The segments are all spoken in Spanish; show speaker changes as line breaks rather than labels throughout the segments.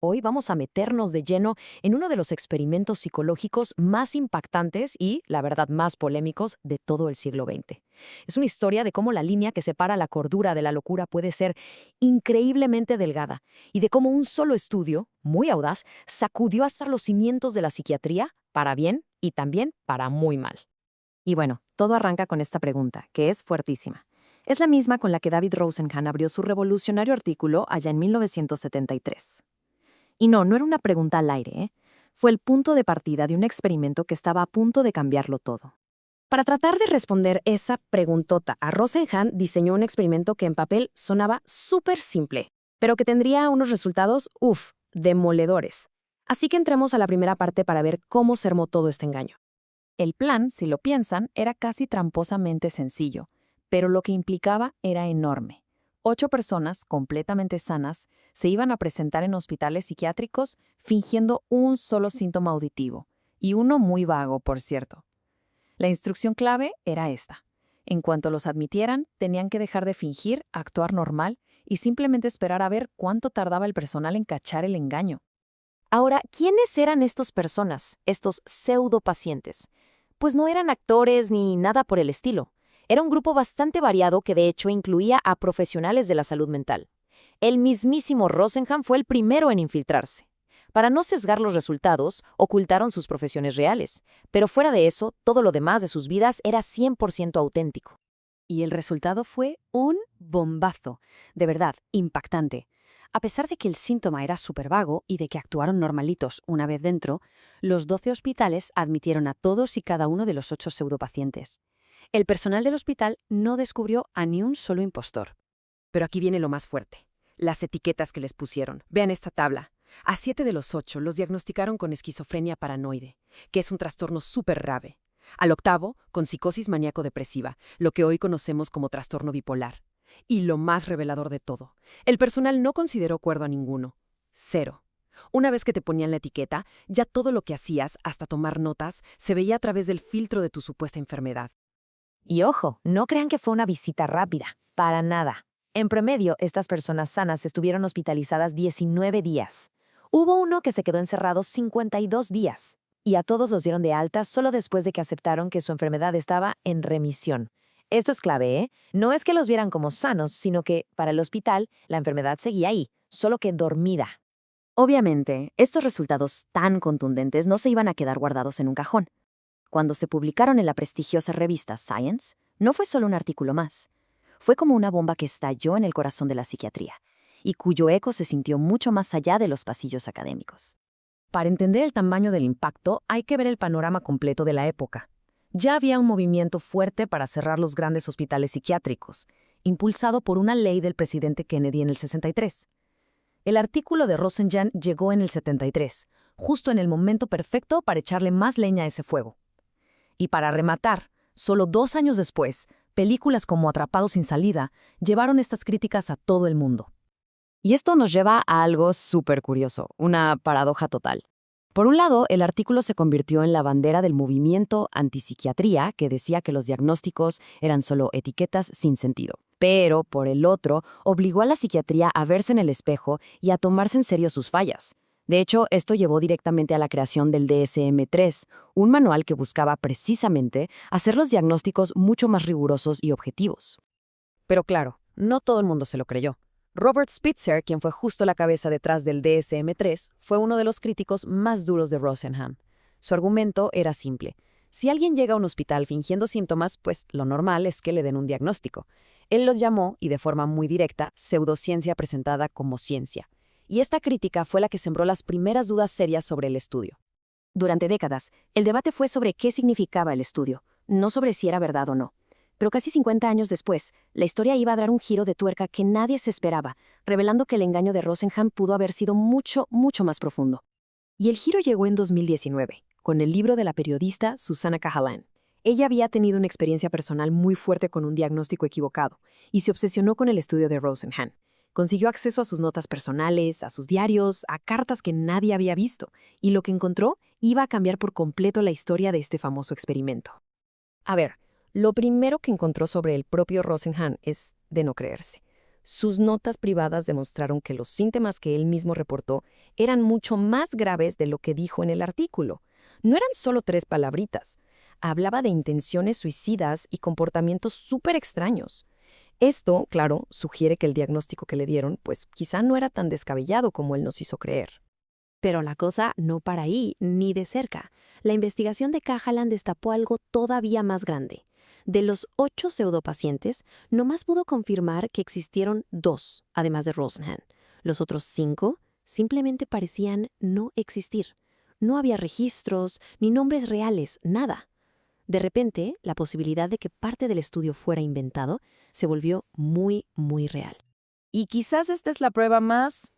Hoy vamos a meternos de lleno en uno de los experimentos psicológicos más impactantes y, la verdad, más polémicos de todo el siglo XX. Es una historia de cómo la línea que separa la cordura de la locura puede ser increíblemente delgada y de cómo un solo estudio, muy audaz, sacudió hasta los cimientos de la psiquiatría, para bien y también para muy mal. Y bueno, todo arranca con esta pregunta, que es fuertísima. Es la misma con la que David Rosenhan abrió su revolucionario artículo allá en 1973. Y no era una pregunta al aire, ¿eh? Fue el punto de partida de un experimento que estaba a punto de cambiarlo todo. Para tratar de responder esa preguntota, a Rosenhan diseñó un experimento que en papel sonaba súper simple, pero que tendría unos resultados, demoledores. Así que entremos a la primera parte para ver cómo se armó todo este engaño. El plan, si lo piensan, era casi tramposamente sencillo, pero lo que implicaba era enorme. 8 personas completamente sanas se iban a presentar en hospitales psiquiátricos fingiendo un solo síntoma auditivo, y uno muy vago, por cierto. La instrucción clave era esta. En cuanto los admitieran, tenían que dejar de fingir, actuar normal y simplemente esperar a ver cuánto tardaba el personal en cachar el engaño. Ahora, ¿quiénes eran estas personas, estos pseudopacientes? Pues no eran actores ni nada por el estilo. Era un grupo bastante variado que de hecho incluía a profesionales de la salud mental. El mismísimo Rosenhan fue el primero en infiltrarse. Para no sesgar los resultados, ocultaron sus profesiones reales, pero fuera de eso, todo lo demás de sus vidas era 100% auténtico. Y el resultado fue un bombazo, de verdad, impactante. A pesar de que el síntoma era súper vago y de que actuaron normalitos una vez dentro, los 12 hospitales admitieron a todos y cada uno de los 8 pseudopacientes. El personal del hospital no descubrió a ni un solo impostor. Pero aquí viene lo más fuerte. Las etiquetas que les pusieron. Vean esta tabla. A 7 de los 8 los diagnosticaron con esquizofrenia paranoide, que es un trastorno súper grave. Al octavo, con psicosis maníaco-depresiva, lo que hoy conocemos como trastorno bipolar. Y lo más revelador de todo, el personal no consideró cuerdo a ninguno. 0. Una vez que te ponían la etiqueta, ya todo lo que hacías, hasta tomar notas, se veía a través del filtro de tu supuesta enfermedad. Y ojo, no crean que fue una visita rápida, para nada. En promedio, estas personas sanas estuvieron hospitalizadas 19 días. Hubo uno que se quedó encerrado 52 días. Y a todos los dieron de alta solo después de que aceptaron que su enfermedad estaba en remisión. Esto es clave, ¿eh? No es que los vieran como sanos, sino que, para el hospital, la enfermedad seguía ahí, solo que dormida. Obviamente, estos resultados tan contundentes no se iban a quedar guardados en un cajón. Cuando se publicaron en la prestigiosa revista Science, no fue solo un artículo más. Fue como una bomba que estalló en el corazón de la psiquiatría, y cuyo eco se sintió mucho más allá de los pasillos académicos. Para entender el tamaño del impacto, hay que ver el panorama completo de la época. Ya había un movimiento fuerte para cerrar los grandes hospitales psiquiátricos, impulsado por una ley del presidente Kennedy en el 63. El artículo de Rosenhan llegó en el 73, justo en el momento perfecto para echarle más leña a ese fuego. Y para rematar, solo 2 años después, películas como Atrapados sin salida llevaron estas críticas a todo el mundo. Y esto nos lleva a algo súper curioso, una paradoja total. Por un lado, el artículo se convirtió en la bandera del movimiento antipsiquiatría que decía que los diagnósticos eran solo etiquetas sin sentido. Pero, por el otro, obligó a la psiquiatría a verse en el espejo y a tomarse en serio sus fallas. De hecho, esto llevó directamente a la creación del DSM-3, un manual que buscaba precisamente hacer los diagnósticos mucho más rigurosos y objetivos. Pero claro, no todo el mundo se lo creyó. Robert Spitzer, quien fue justo la cabeza detrás del DSM-3, fue uno de los críticos más duros de Rosenhan. Su argumento era simple. Si alguien llega a un hospital fingiendo síntomas, pues lo normal es que le den un diagnóstico. Él lo llamó, y de forma muy directa, pseudociencia presentada como ciencia. Y esta crítica fue la que sembró las primeras dudas serias sobre el estudio. Durante décadas, el debate fue sobre qué significaba el estudio, no sobre si era verdad o no. Pero casi 50 años después, la historia iba a dar un giro de tuerca que nadie se esperaba, revelando que el engaño de Rosenhan pudo haber sido mucho, mucho más profundo. Y el giro llegó en 2019, con el libro de la periodista Susana Cahalan. Ella había tenido una experiencia personal muy fuerte con un diagnóstico equivocado, y se obsesionó con el estudio de Rosenhan. Consiguió acceso a sus notas personales, a sus diarios, a cartas que nadie había visto, y lo que encontró iba a cambiar por completo la historia de este famoso experimento. A ver, lo primero que encontró sobre el propio Rosenhan es de no creerse. Sus notas privadas demostraron que los síntomas que él mismo reportó eran mucho más graves de lo que dijo en el artículo. No eran solo 3 palabritas. Hablaba de intenciones suicidas y comportamientos súper extraños. Esto, claro, sugiere que el diagnóstico que le dieron, pues quizá no era tan descabellado como él nos hizo creer.
Pero la cosa no para ahí, ni de cerca. La investigación de Cahalan destapó algo todavía más grande. De los 8 pseudopacientes, nomás pudo confirmar que existieron 2, además de Rosenhan. Los otros 5 simplemente parecían no existir. No había registros, ni nombres reales, nada. De repente, la posibilidad de que parte del estudio fuera inventado se volvió muy, muy real.
Y quizás esta es la prueba más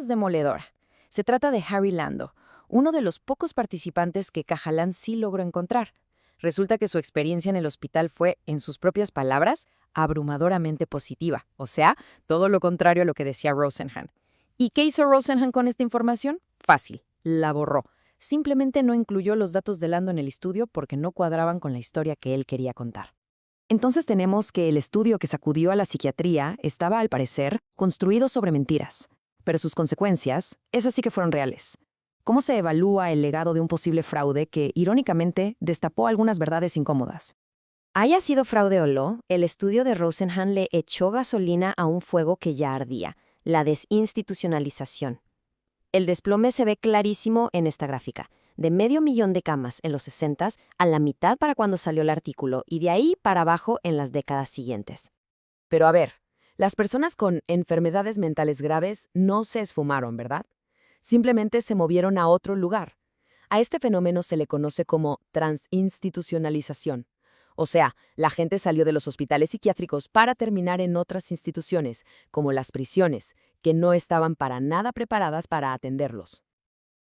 demoledora. Se trata de Harry Lando, uno de los pocos participantes que Cahalan sí logró encontrar. Resulta que su experiencia en el hospital fue, en sus propias palabras, abrumadoramente positiva, o sea, todo lo contrario a lo que decía Rosenhan. ¿Y qué hizo Rosenhan con esta información? Fácil, la borró. Simplemente no incluyó los datos de Lando en el estudio porque no cuadraban con la historia que él quería contar. Entonces tenemos que el estudio que sacudió a la psiquiatría estaba, al parecer, construido sobre mentiras. Pero sus consecuencias, esas sí que fueron reales. ¿Cómo se evalúa el legado de un posible fraude que, irónicamente, destapó algunas verdades incómodas?
Haya sido fraude o no, el estudio de Rosenhan le echó gasolina a un fuego que ya ardía, la desinstitucionalización. El desplome se ve clarísimo en esta gráfica. De 500.000 de camas en los 60s a la mitad para cuando salió el artículo y de ahí para abajo en las décadas siguientes.
Pero a ver, las personas con enfermedades mentales graves no se esfumaron, ¿verdad? Simplemente se movieron a otro lugar. A este fenómeno se le conoce como transinstitucionalización. O sea, la gente salió de los hospitales psiquiátricos para terminar en otras instituciones, como las prisiones, que no estaban para nada preparadas para atenderlos.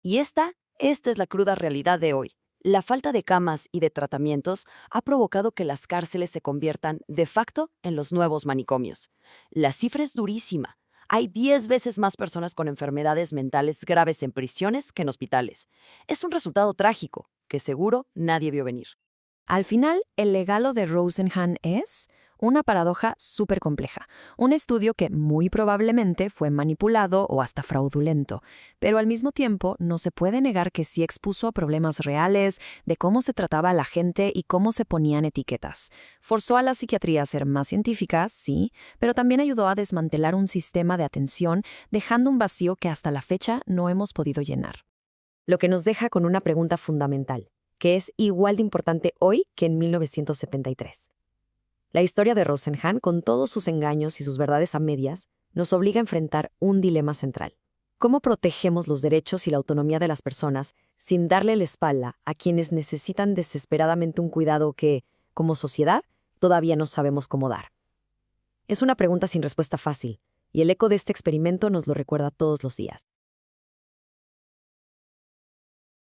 Y esta es la cruda realidad de hoy. La falta de camas y de tratamientos ha provocado que las cárceles se conviertan, de facto, en los nuevos manicomios. La cifra es durísima. Hay 10 veces más personas con enfermedades mentales graves en prisiones que en hospitales. Es un resultado trágico, que seguro nadie vio venir.
Al final, el legado de Rosenhan es una paradoja súper compleja, un estudio que muy probablemente fue manipulado o hasta fraudulento, pero al mismo tiempo no se puede negar que sí expuso problemas reales de cómo se trataba a la gente y cómo se ponían etiquetas. Forzó a la psiquiatría a ser más científica, sí, pero también ayudó a desmantelar un sistema de atención, dejando un vacío que hasta la fecha no hemos podido llenar. Lo que nos deja con una pregunta fundamental, que es igual de importante hoy que en 1973. La historia de Rosenhan, con todos sus engaños y sus verdades a medias, nos obliga a enfrentar un dilema central. ¿Cómo protegemos los derechos y la autonomía de las personas sin darle la espalda a quienes necesitan desesperadamente un cuidado que, como sociedad, todavía no sabemos cómo dar? Es una pregunta sin respuesta fácil, y el eco de este experimento nos lo recuerda todos los días.